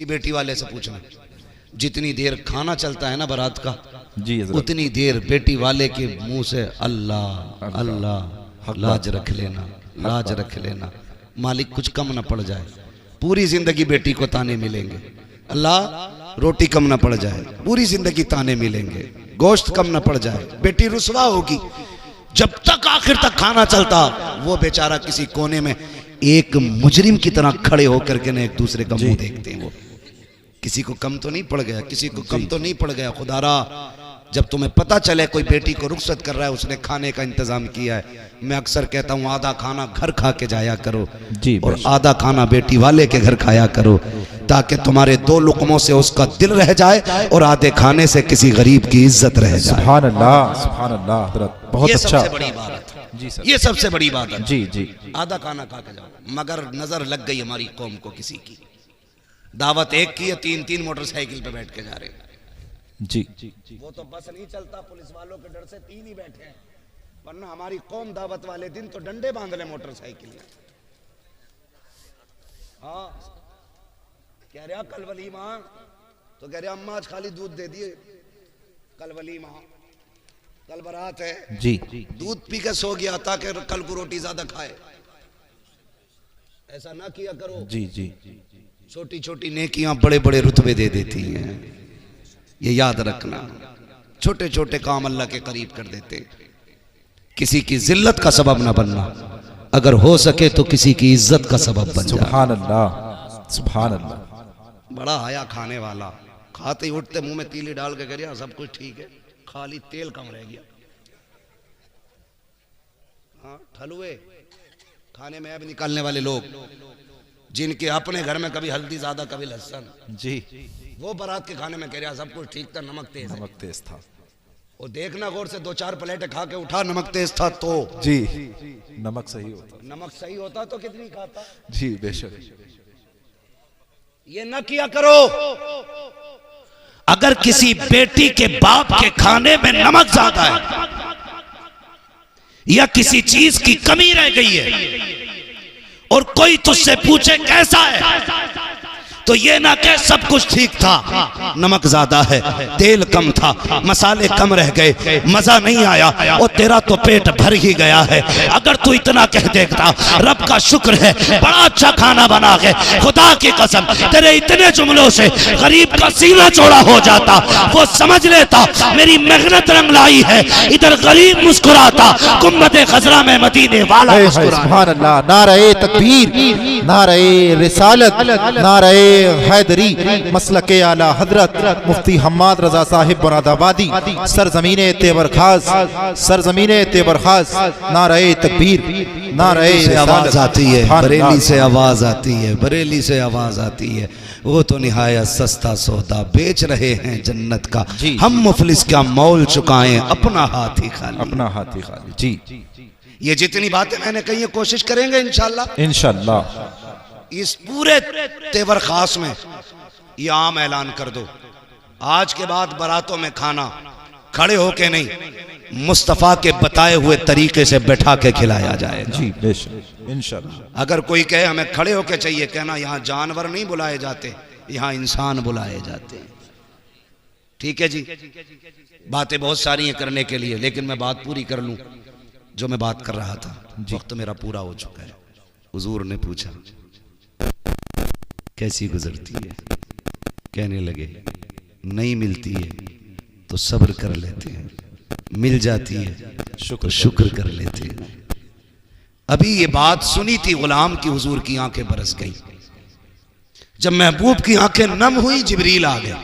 बेटी वाले से पूछना, जितनी देर खाना चलता है ना बारात का जी उतनी देर बेटी वाले के मुंह से अल्लाह अल्लाह लाज रख लेना, लाज रख लेना, मालिक कुछ कम ना पड़ जाए। पूरी जिंदगी बेटी को ताने मिलेंगे, अल्लाह रोटी कम ना पड़ जाए, पूरी जिंदगी ताने मिलेंगे, गोश्त कम ना पड़ जाए, बेटी रुसवा होगी। जब तक आखिर तक खाना चलता वो बेचारा किसी कोने में एक मुजरिम की तरह खड़े होकर के ना एक दूसरे का मुंह देखते हैं। वो किसी को कम तो नहीं पड़ गया, किसी को कम तो नहीं पड़ गया। खुदारा जब तुम्हें पता चले कोई बेटी को रुखसत कर रहा है, उसने खाने का इंतजाम किया है, मैं अक्सर कहता हूँ आधा खाना घर खा के जाया करो जी, और आधा खाना बेटी वाले के घर खाया करो, ताकि तुम्हारे दो लुकमों से उसका दिल रह जाए और आधे खाने से किसी गरीब की इज्जत रह जाए। सुभान अल्लाह, सुभान अल्लाह हज़रत, बहुत अच्छा, सबसे बड़ी बात है जी सर, ये सबसे बड़ी बात है जी जी। आधा खाना खा के जाओ। मगर नजर लग गई हमारी कौम को, किसी की दावत एक की है, तीन तीन मोटरसाइकिल पे बैठ के जा रहे हैं जी। वो तो बस नहीं चलता, पुलिस वालों के डर से तीन ही बैठे हैं, वरना हमारी कौम दावत वाले दिन तो डंडे बांध ले मोटरसाइकिल में। हाँ कह रहा कल वलीमा, तो कह रहा अम्मा आज खाली दूध दे दिए, कल वलीमा, कल बारात है जी, दूध पी के सो गया ताकि कल को रोटी ज्यादा खाए। ऐसा ना किया करो जी जी। छोटी छोटी नेकियां बड़े बड़े रुतबे दे देती हैं, ये याद रखना। छोटे छोटे काम अल्लाह के करीब कर देते। किसी की जिल्लत का सबब ना बनना, अगर हो सके तो किसी की इज्जत का सबब बन जाए। सुभान अल्लाह, सुभान अल्लाह। बड़ा आया खाने वाला, खाते ही उठते मुंह में तीली डाल के कह सब कुछ ठीक है, खाली तेल कम रह गया। हाँ ठलुए खाने में अब निकालने वाले लोग, जिनके अपने घर में कभी हल्दी ज्यादा कभी लहसुन जी, वो बारात के खाने में कह रहा सब कुछ ठीक था, नमक तेज था। वो देखना गौर से, दो चार प्लेटें खा के उठा, नमक तेज था तो जी, नमक सही होता तो कितनी खाता जी, बेशक। ये न किया करो। अगर किसी बेटी के बाप के खाने में नमक ज्यादा है या किसी चीज की कमी रह गई है और कोई तुझसे पूछे कैसा है, तो ये ना कह सब कुछ ठीक था, नमक ज्यादा है, तेल कम था, मसाले कम रह गए, मजा नहीं आया, और तेरा तो पेट भर ही गया है। अगर तू इतना कह देता रब का शुक्र है बड़ा अच्छा खाना बना के, खुदा की कसम तेरे इतने जुमलों से गरीब का सीना चौड़ा हो जाता, वो समझ लेता मेरी मेहनत रंग लाई है, इधर गरीब मुस्कुराता, गुम्बद खजरा में मदीने वाला मुस्कुराता। सुभान अल्लाह, नारे तकबीर, नारे रिसालत, नारे हैदरी, मसलके आला हजरत मुफ्ती हम्माद रजा साहिब मुरादाबादी, सरजमीने तेवर खास, सरजमीने तेवर खास, नारे तकबीर, नारे आवाज आती है, बरेली से आवाज आती है, बरेली से आवाज आती है। वो तो निहायत सस्ता सौदा बेच रहे हैं जन्नत का, हम मुफलिस क्या मौल चुकाएं, अपना हाथ ही खाली, अपना हाथ ही खाली जी। ये जितनी बातें मैंने कही है कोशिश करेंगे इंशाल्लाह, इंशाल्लाह इस पूरे तेवर खास में ये आम ऐलान कर दो, आज के बाद बारातों में खाना खड़े होके नहीं, मुस्तफा के बताए हुए तरीके से बैठा के खिलाया जाएगा जी, बेशक इंशाल्लाह। अगर कोई कहे हमें खड़े होके चाहिए, कहना यहाँ जानवर नहीं बुलाए जाते, यहाँ इंसान बुलाए जाते हैं। ठीक है जी, बातें बहुत सारी हैं करने के लिए, लेकिन मैं बात पूरी कर लूं जो मैं बात कर रहा था। वक्त मेरा पूरा हो चुका है। हुजूर ने पूछा कैसी गुजरती है, कहने लगे नहीं मिलती है तो सब्र कर लेते हैं, मिल जाती है तो शुक्र कर लेते हैं। अभी ये बात सुनी थी गुलाम की, हुजूर की आंखें बरस गई। जब महबूब की आंखें नम हुई, जिब्रील आ गया।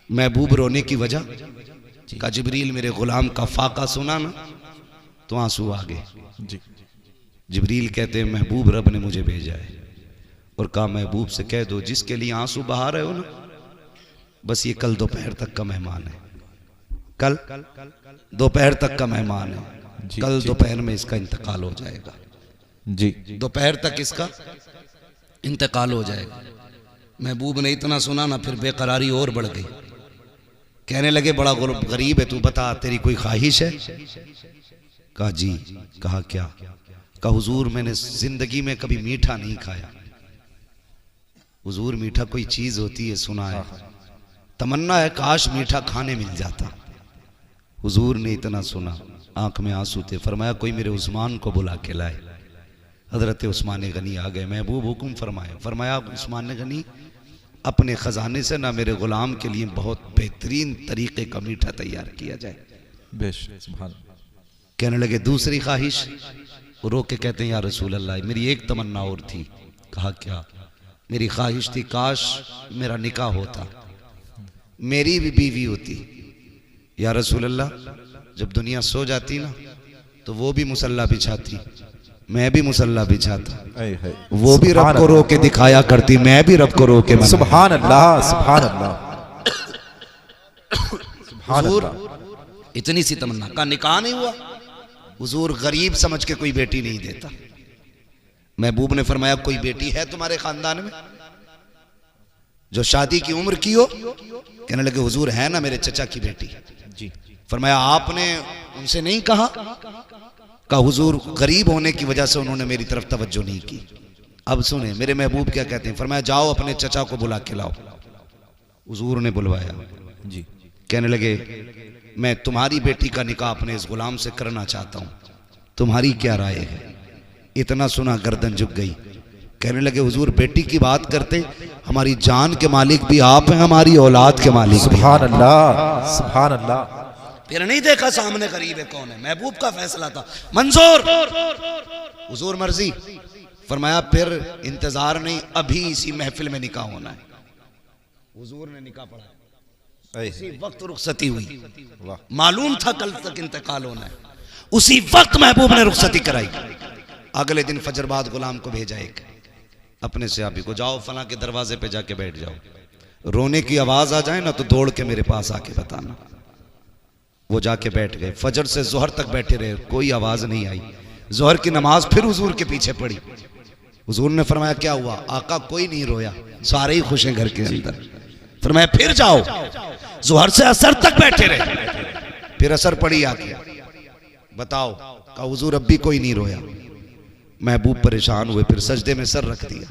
महबूब रोने की वजह का, जिब्रील मेरे गुलाम का फाका सुना ना तो आंसू आ गए। जिब्रील कहते हैं महबूब रब ने मुझे भेजा है और कहा महबूब से कह दो जिसके लिए आंसू बहा रहे हो ना, बस ये कल दोपहर तक का मेहमान है, कल दोपहर तक का मेहमान है, कल दोपहर में इसका इंतकाल हो जाएगा जी, दोपहर तक इसका इंतकाल हो जाएगा। महबूब ने इतना सुना ना, फिर बेकरारी और बढ़ गई। कहने लगे बड़ा गरीब है तू, बता तेरी कोई ख्वाहिश है? कहा जी। कहा क्या? कहा हुजूर मैंने जिंदगी में कभी मीठा नहीं खाया, हुजूर मीठा कोई चीज होती है, सुना है, तमन्ना है काश मीठा खाने मिल जाता। हुजूर ने इतना सुना, आंख में आंसू थे, फरमाया कोई मेरे उस्मान को बुला के लाए। हजरत उस्मान गनी आ गए। महबूब हुक्म फरमाए। फरमाया उस्मान गनी अपने खजाने से ना मेरे गुलाम के लिए बहुत बेहतरीन तरीके का मीठा तैयार किया जाए। बेशक सुभान। कहने लगे दूसरी ख्वाहिश। रो के कहते हैं या रसूल अल्लाह मेरी एक तमन्ना और थी। कहा क्या? मेरी ख्वाहिश थी काश मेरा निकाह होता, मेरी भी बीवी होती। या रसूल अल्लाह जब दुनिया सो जाती ना तो वो भी मुसल्ला बिछाती, मैं भी मुसल्ला बिछाता, वो भी रब को रो के दिखाया करती, मैं भी रब को रो के। सुभान अल्लाह सुभान अल्लाह सुभान अल्लाह। इतनी सी तमन्ना का निकाह नहीं हुआ। हुजूर गरीब समझ के कोई बेटी नहीं देता। महबूब ने फरमाया कोई बेटी है तुम्हारे खानदान में जो शादी की उम्र की हो? कहने लगे हुजूर है ना मेरे चचा की बेटी जी। फरमाया आपने उनसे नहीं कहा? का हुजूर गरीब होने की वजह से उन्होंने मेरी तरफ तवज्जो नहीं की। अब सुने मेरे महबूब क्या कहते हैं। फरमाया जाओ अपने चचा को बुला के लाओ। हुजूर ने बुलवाया जी। कहने लगे मैं तुम्हारी बेटी का निकाह अपने इस गुलाम से करना चाहता हूं, तुम्हारी क्या राय है? इतना सुना गर्दन झुक गई। कहने लगे हुजूर बेटी की बात करते, हमारी जान के मालिक भी आप हैं, हमारी औलाद के मालिक। सुभान अल्लाह सुभान अल्लाह। फिर नहीं देखा सामने करीब है कौन है, महबूब का फैसला था मंजूर, हुजूर मर्जी। फरमाया फिर इंतजार नहीं, अभी इसी महफिल में निकाह होना है। हुजूर ने निकाह पढ़ाया, उसी वक्त रुखसती हुई। मालूम था कल तक इंतकाल होना है, उसी वक्त महबूब ने रुखसती कराई। अगले दिन फजर बाद गुलाम को भेजा एक अपने सहाबी को, जाओ फला के दरवाजे पे जाके बैठ जाओ, रोने की आवाज आ जाए ना तो दौड़ के मेरे पास आके बताना। वो जाके बैठ गए। फजर से जोहर तक बैठे रहे, कोई आवाज नहीं आई। जोहर की नमाज फिर हुजूर के पीछे पड़ी। हुजूर ने फरमाया क्या हुआ? आका कोई नहीं रोया, सारे ही खुश हैं घर के अंदर। फरमाया फिर जाओ। जोहर से असर तक बैठे रहे, फिर असर पड़ी आके, बताओ। का हुजूर अब भी कोई नहीं रोया। महबूब परेशान हुए, फिर सजदे में सर रख दिया।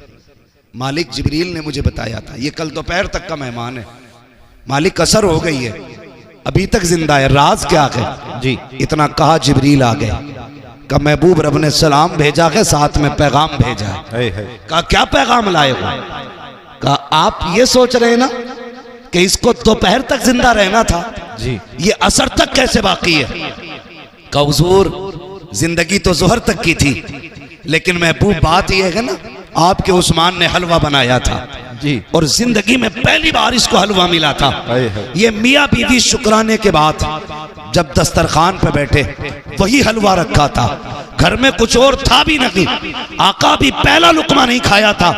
मालिक जिब्रील ने मुझे बताया था, ये कल दोपहर तक का मेहमान है, मालिक असर हो गई है, अभी तक जिंदा है, राज क्या है जी? इतना कहा जिब्रील आ गया। का महबूब रब ने सलाम भेजा है, साथ में पैगाम भेजा है। का क्या पैगाम लाए हो? का आप ये सोच रहे हैं ना कि इसको दोपहर तक जिंदा रहना था जी, ये असर तक कैसे बाकी है? का हुजूर जिंदगी तो जोहर तक की थी, लेकिन महबूब बात यह है ना, आपके उस्मान ने हलवा बनाया था जी, और जिंदगी में पहली बार इसको हलवा मिला था। ये मियाँ बीवी शुक्राने के बाद जब दस्तरखान पे बैठे वही हलवा रखा था, घर में कुछ और था भी नहीं। आका भी पहला लुकमा नहीं खाया था,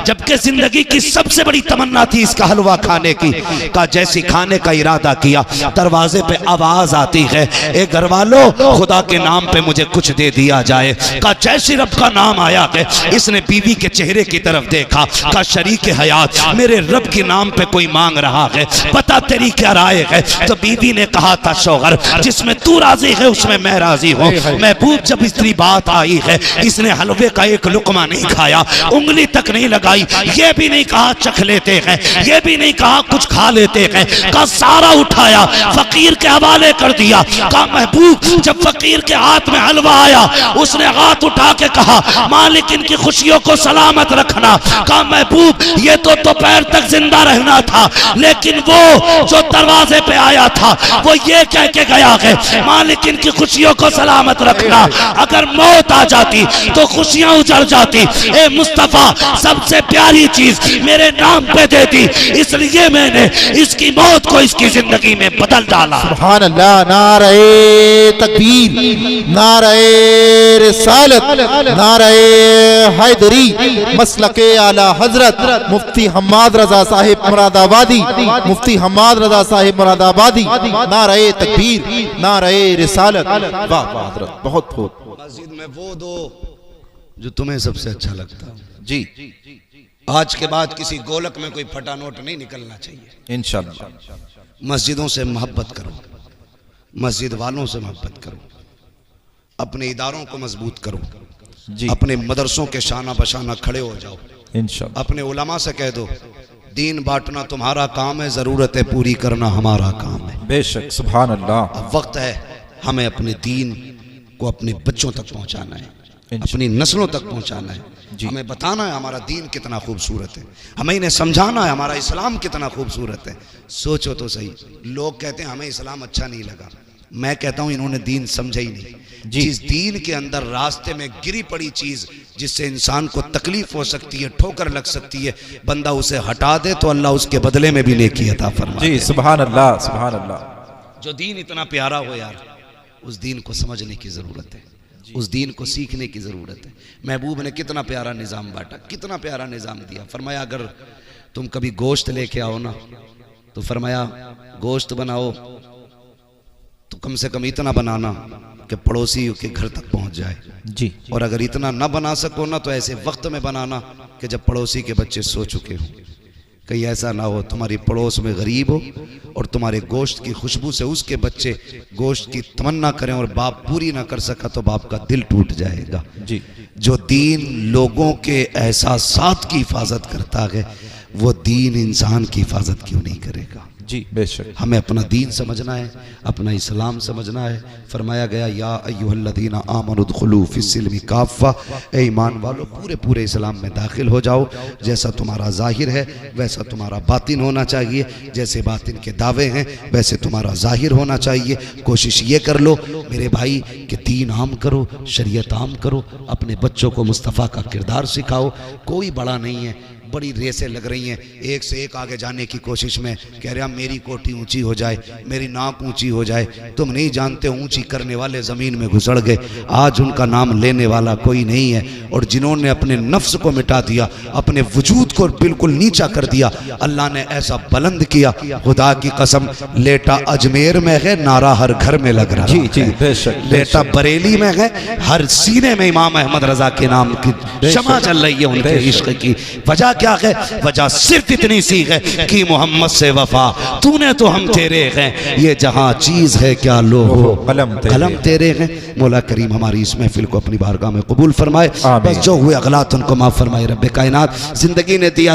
जबकि जिंदगी की सबसे बड़ी तमन्ना थी इसका हलवा खाने की। का जैसी खाने का इरादा किया, दरवाजे पे आवाज आती है, ए घर वालों खुदा के नाम पे मुझे कुछ दे दिया जाए। का जैसी रब का नाम आया है, इसने बीवी के चेहरे की तरफ देखा। का शरीक हयात मेरे रब के नाम पे कोई मांग रहा है, पता तेरी क्या राय है? तो बीवी ने कहा था शौहर जिसमें तू राजी है उसमें मैं राजी हूँ। महबूब जब इतनी बात आई है, इसने हलवे का एक लुकमा नहीं खाया, उंगली तक नहीं लगाई, ये भी नहीं कहा चख लेते हैं, ये भी नहीं कहा कुछ खा लेते हैं। का सारा उठाया फकीर के हवाले कर दिया। का महबूब जब फकीर के हाथ में हलवा आया, उसने हाथ उठा के कहा मालिक इनकी खुशियों को सलामत रखना। का महबूब ये तो दोपहर तक जिंदा रहना था, लेकिन वो जो दरवाजे पे आया था वो ये कह के गया है मालिक इनकी खुशियों को सलामत रखना। अगर मौत आ जाती तो खुशियां उजड़ जाती। ए मुस्तफा सबसे प्यारी चीज मेरे नाम पे दे दी, इसलिए मैंने इसकी मौत को इसकी जिंदगी में बदल डाला। सुभान अल्लाह। नारे तकबीर, नारे रिसालत, नारे हैदरी, मसलके आला हजरत मुफ्ती हम्माद रजा साहिब मुरादाबादी, मुफ्ती हम्माद रजा साहिब मुरादाबादी। नारे तकबीर, नारे रिसालत। वाह वाह हजरत, बहुत बहुत। मस्जिद में वो दो जो तुम्हें सबसे अच्छा लगता जी। आज के बाद किसी गोलक में कोई फटा नोट नहीं निकलना चाहिए। इंशाअल्लाह मस्जिदों से मोहब्बत करो, मस्जिद वालों से मोहब्बत करो, अपने इदारों को मजबूत करो जी, अपने मदरसों के शाना बशाना खड़े हो जाओ। इंशाअल्लाह। अपने उलमा से कह दो, दीन बांटना तुम्हारा काम है, ज़रूरतें पूरी करना हमारा काम है। बेशक, सुभान अल्लाह। अब वक्त है हमें अपने दीन को अपने बच्चों तक पहुंचाना है, अपनी नस्लों तक पहुंचाना है। हमें बताना है हमारा दीन कितना खूबसूरत है, हमें इन्हें समझाना है हमारा इस्लाम कितना खूबसूरत है। सोचो तो सही, लोग कहते हैं हमें इस्लाम अच्छा नहीं लगा, मैं कहता हूं इन्होंने दीन समझा ही नहीं। जिस दीन के अंदर रास्ते में गिरी पड़ी चीज जिससे इंसान को तकलीफ हो सकती है, ठोकर लग सकती है, बंदा उसे हटा दे तो अल्लाह उसके बदले में भी नेकी अता फरमाए। जी सुभान अल्लाह, सुभान अल्लाह। जो दीन इतना प्यारा हो यार, उस दीन को समझने की जरूरत है, उस दीन को सीखने की जरूरत है। महबूब ने कितना प्यारा निज़ाम बांटा, कितना प्यारा निज़ाम दिया। फरमाया अगर तुम कभी गोश्त लेके आओ ना, तो फरमाया गोश्त बनाओ तो कम से कम इतना बनाना कि पड़ोसी के घर तक पहुंच जाए जी। और अगर इतना न बना सको ना तो ऐसे वक्त में बनाना कि जब पड़ोसी के बच्चे सो चुके हों। कहीं ऐसा ना हो तुम्हारी पड़ोस में गरीब हो और तुम्हारे गोश्त की खुशबू से उसके बच्चे गोश्त की तमन्ना करें और बाप पूरी ना कर सका तो बाप का दिल टूट जाएगा। जी। जो दीन लोगों के एहसासात की हिफाजत करता है, वो दीन इंसान की हिफाजत क्यों नहीं करेगा। जी बेशक। हमें अपना दीन समझना है, अपना इस्लाम समझना है। फरमाया गया या अय्युहल्लज़ीना आमनुदखुलू फिस्सिल्मि काफ़ा, ए ईमान वालो पूरे पूरे इस्लाम में दाखिल हो जाओ। जैसा तुम्हारा जाहिर है वैसा तुम्हारा बातिन होना चाहिए, जैसे बातिन के दावे हैं वैसे तुम्हारा जाहिर होना चाहिए। कोशिश ये कर लो मेरे भाई कि दीन आम करो, शरीयत आम करो, अपने बच्चों को मुस्तफ़ा का किरदार सिखाओ। कोई बड़ा नहीं है, बड़ी रेसें लग रही हैं, एक से एक आगे जाने की कोशिश में, कह रहे हैं मेरी कोठी ऊंची हो जाए, मेरी नाक ऊंची हो जाए। तुम नहीं जानते ऊंची करने वाले ज़मीन में घुसड़ गए, आज उनका नाम लेने वाला कोई नहीं है। और जिन्होंने अपने नफ्स को मिटा दिया, अपने वजूद को बिल्कुल नीचा कर दिया, अल्लाह ने ऐसा बुलंद किया, खुदा की कसम लेटा अजमेर में है, नारा हर घर में लग रहा जी जी बेशक। लेटा बरेली में है, हर सीने में इमाम अहमद रजा के नाम की शमा चल रही है उनके इश्क की। वजह क्या है? वजह सिर्फ इतनी सी है कि मोहम्मद से वफा, तूने तो हम तेरे हैं, ये जहां चीज है क्या लो हो कलम तेरे हैं। मौला करीम हमारी इस महफिल को अपनी बारगाह में कबूल फरमाए, बस जो हुए अगलात उनको माफ फरमाए। रब्बे कायनात जिंदगी ने दिया